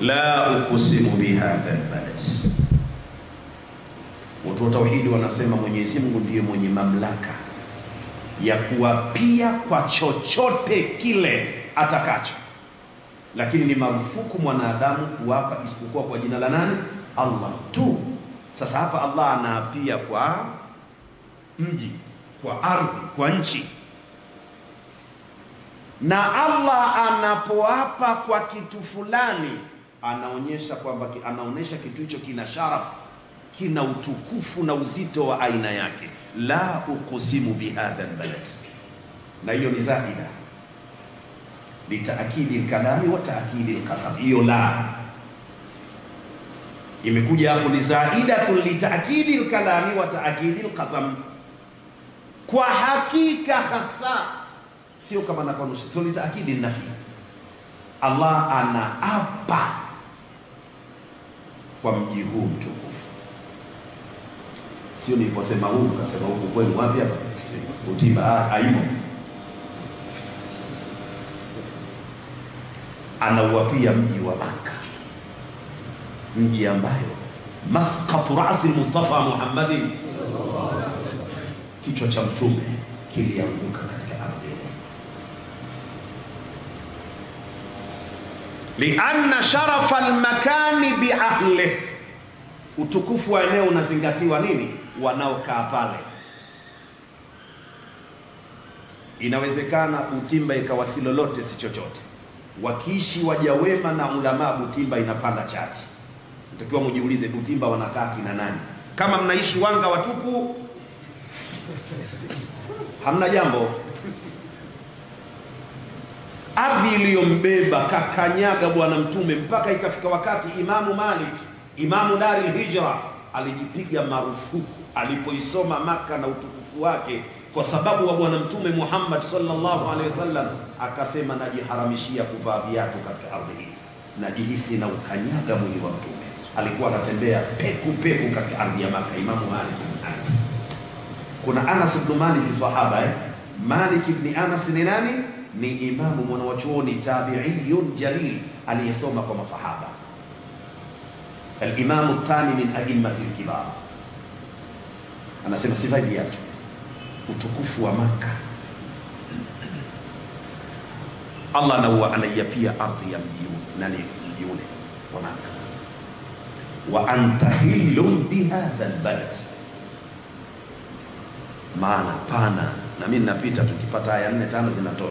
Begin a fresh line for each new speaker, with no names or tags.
la uqsimu bihadha albalad. Watu wa tauhidi wanasema Mwenyezi Mungu ndiye mwenye mamlaka ya kuapia kwa chochote kile atakacho, lakini ni marufuku mwanadamu kuapa isipokuwa kwa jina la nani? Allah tu. Sasa hapa Allah anaapia kwa mji, kwa ardhi, kwa nchi. Na Allah anapoapa kwa kitu fulani anaonyesha kwamba anaonesha kitu hicho kina sharafu, kina utukufu na uzito wa aina yake. La uqsimu bihadha albalad, na hiyo ni zaida litaakidi alkalami wa taakidi alqasam. Hiyo la imekuja hapo ni zaidatun litaakidi alkalami wa taakidi alqasam, kwa hakika hasa, sio kama nakanusha. So litaakidi nafi, Allah anaapa kwa mji huu mtukufu. Sio niliposema huu kasema huku kwenu wapi hapa Utiba haimo. Anauapia mji wa Makka, mji ambayo masqatu ra'si Mustafa Muhammadin, kichwa cha mtume kilianguka katika ardhi. Lianna sharafa almakani biahli, utukufu wa eneo unazingatiwa nini? Wanaokaa pale. Inawezekana Butimba ikawasi lolote si chochote, wakiishi waja wema na ulama, Butimba inapanda chati. Mtakiwa mjiulize, Butimba wanakaa kina nani? Kama mnaishi Wanga watupu, hamna jambo. Ardhi iliyombeba kakanyaga bwana mtume, mpaka ikafika wakati Imamu Malik, Imamu Dari al-Hijra, alijipiga marufuku alipoisoma Maka na utukufu wake, kwa sababu wa bwana mtume Muhammad sallallahu alaihi wasallam. Akasema, najiharamishia kuvaa viatu katika ardhi hii, najihisi na ukanyaga mwili wa mtume. Alikuwa anatembea peku peku katika ardhi ya Maka. Imamu Malik ibn Anas. Kuna Anas ibn Malik sahaba Malik ibn Anas ni nani? Ni imamu mwanachuoni tabi'iyun jalil aliyesoma kwa masahaba, al-imamu thani min a'immati al-kibar. Anasema sivai viatu, utukufu wa Makka. Allah na anayapia ardhi ya mji nani, mji ule wa Makka. Wa anta hillum bihadha albalad, maana pana. Na mimi napita tukipata aya 4 5 zinatoka.